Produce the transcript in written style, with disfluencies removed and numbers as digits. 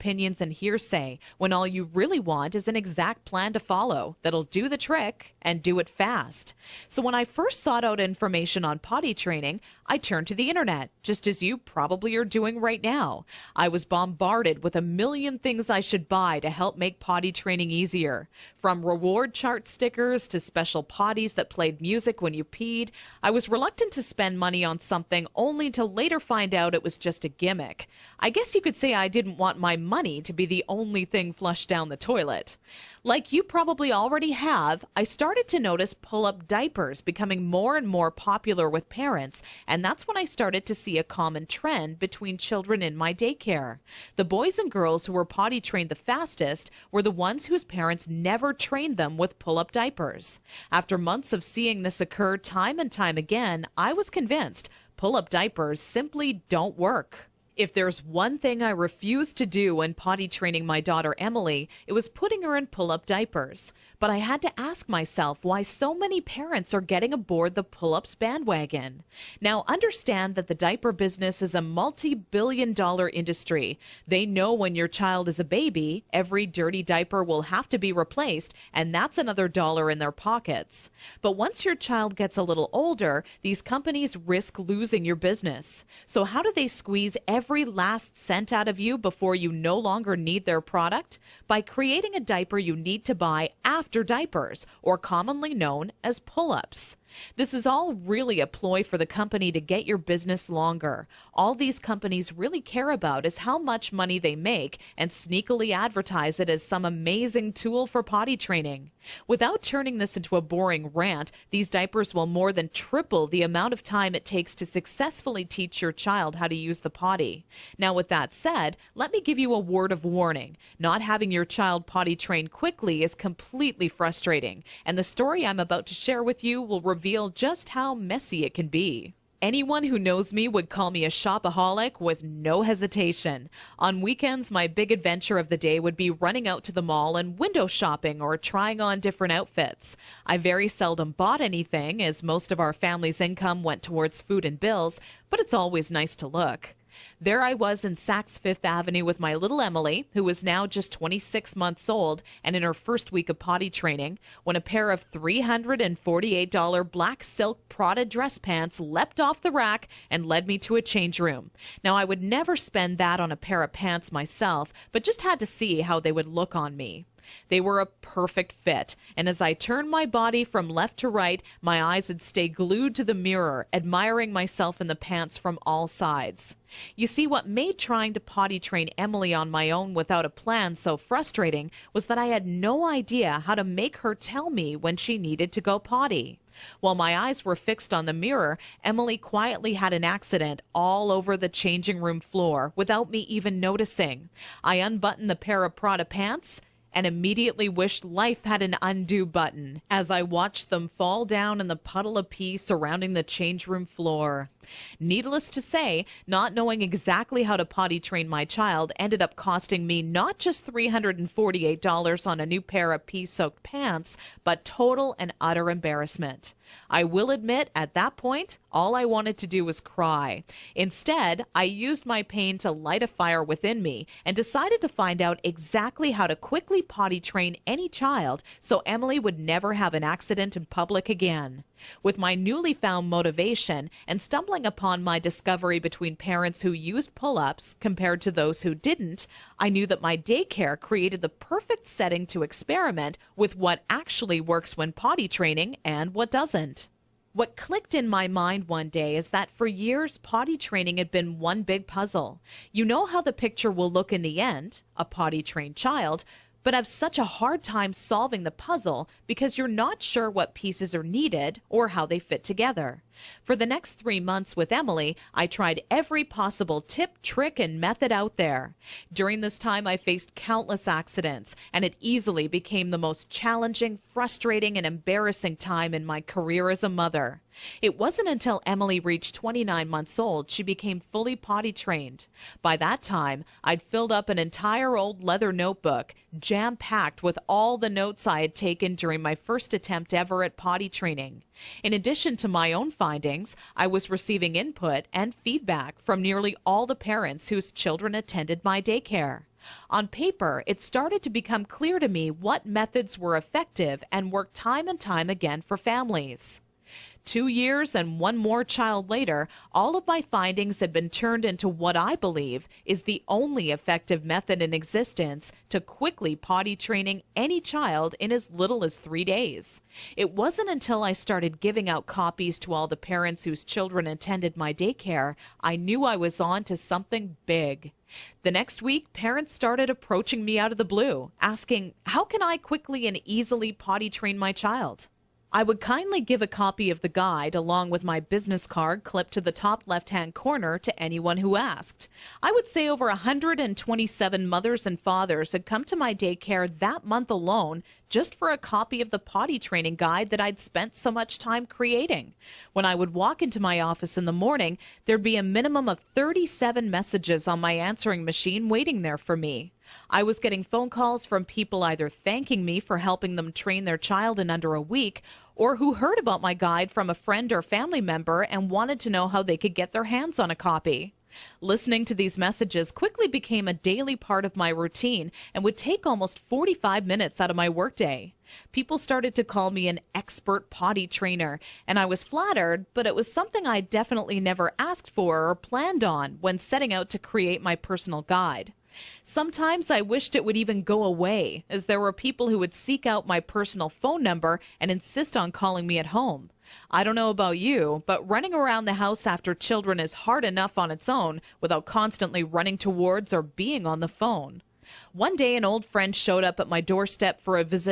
opinions and hearsay when all you really want is an exact plan to follow that'll do the trick and do it fast. So when I first sought out information on potty training, I turned to the internet, just as you probably are doing right now. I was bombarded with a million things I should buy to help make potty training easier. From reward chart stickers to special potties that played music when you peed, I was reluctant to spend money on something only to later find out it was just a gimmick. I guess you could say I didn't want my money to be the only thing flushed down the toilet. Like you probably already have, I started to notice pull-up diapers becoming more and more popular with parents, and that's when I started to see a common trend between children in my daycare. The boys and girls who were potty trained the fastest were the ones whose parents never trained them with pull-up diapers. After months of seeing this occur time and time again, I was convinced pull-up diapers simply don't work. If there's one thing I refused to do when potty training my daughter Emily, it was putting her in pull-up diapers. But I had to ask myself why so many parents are getting aboard the pull-ups bandwagon. Now, understand that the diaper business is a multi-billion-dollar industry. They know when your child is a baby, every dirty diaper will have to be replaced, and that's another dollar in their pockets. But once your child gets a little older, these companies risk losing your business. So how do they squeeze every last cent out of you before you no longer need their product? By creating a diaper you need to buy after diapers, or commonly known as pull-ups. This is all really a ploy for the company to get your business longer. All these companies really care about is how much money they make and sneakily advertise it as some amazing tool for potty training. Without turning this into a boring rant, these diapers will more than triple the amount of time it takes to successfully teach your child how to use the potty. Now, with that said, let me give you a word of warning. Not having your child potty trained quickly is completely frustrating, and the story I'm about to share with you will reveal just how messy it can be. Anyone who knows me would call me a shopaholic with no hesitation. On weekends, my big adventure of the day would be running out to the mall and window shopping or trying on different outfits. I very seldom bought anything, as most of our family's income went towards food and bills, but it's always nice to look. There I was in Saks Fifth Avenue with my little Emily, who was now just 26 months old and in her first week of potty training, when a pair of $348 black silk Prada dress pants leapt off the rack and led me to a change room. Now, I would never spend that on a pair of pants myself, but just had to see how they would look on me. They were a perfect fit, and as I turned my body from left to right, my eyes would stay glued to the mirror, admiring myself in the pants from all sides. You see, what made trying to potty train Emily on my own without a plan so frustrating was that I had no idea how to make her tell me when she needed to go potty. While my eyes were fixed on the mirror, Emily quietly had an accident all over the changing room floor without me even noticing. I unbuttoned the pair of Prada pants and immediately wished life had an undo button as I watched them fall down in the puddle of pee surrounding the change room floor. Needless to say, not knowing exactly how to potty train my child ended up costing me not just $348 on a new pair of pee-soaked pants, but total and utter embarrassment. I will admit, at that point, all I wanted to do was cry. Instead, I used my pain to light a fire within me and decided to find out exactly how to quickly potty train any child so Emily would never have an accident in public again. With my newly found motivation and stumbling upon my discovery between parents who used pull-ups compared to those who didn't, I knew that my daycare created the perfect setting to experiment with what actually works when potty training and what doesn't. What clicked in my mind one day is that for years, potty training had been one big puzzle. You know how the picture will look in the end, a potty-trained child, but have such a hard time solving the puzzle because you're not sure what pieces are needed or how they fit together. For the next 3 months with Emily, I tried every possible tip, trick, and method out there. During this time, I faced countless accidents, and it easily became the most challenging, frustrating, and embarrassing time in my career as a mother. It wasn't until Emily reached 29 months old she became fully potty trained. By that time, I'd filled up an entire old leather notebook, jam-packed with all the notes I had taken during my first attempt ever at potty training. In addition to my own findings, I was receiving input and feedback from nearly all the parents whose children attended my daycare. On paper, it started to become clear to me what methods were effective and worked time and time again for families. 2 years and one more child later, all of my findings had been turned into what I believe is the only effective method in existence to quickly potty training any child in as little as 3 days. It wasn't until I started giving out copies to all the parents whose children attended my daycare I knew I was on to something big. The next week, parents started approaching me out of the blue, asking, how can I quickly and easily potty train my child? I would kindly give a copy of the guide along with my business card clipped to the top left-hand corner to anyone who asked. I would say over 127 mothers and fathers had come to my daycare that month alone just for a copy of the potty training guide that I'd spent so much time creating. When I would walk into my office in the morning, there'd be a minimum of 37 messages on my answering machine waiting there for me. I was getting phone calls from people either thanking me for helping them train their child in under a week, or who heard about my guide from a friend or family member and wanted to know how they could get their hands on a copy. Listening to these messages quickly became a daily part of my routine and would take almost 45 minutes out of my workday. People started to call me an expert potty trainer, and I was flattered, but it was something I definitely never asked for or planned on when setting out to create my personal guide. Sometimes I wished it would even go away, as there were people who would seek out my personal phone number and insist on calling me at home. I don't know about you, but running around the house after children is hard enough on its own without constantly running towards or being on the phone. One day, an old friend showed up at my doorstep for a visit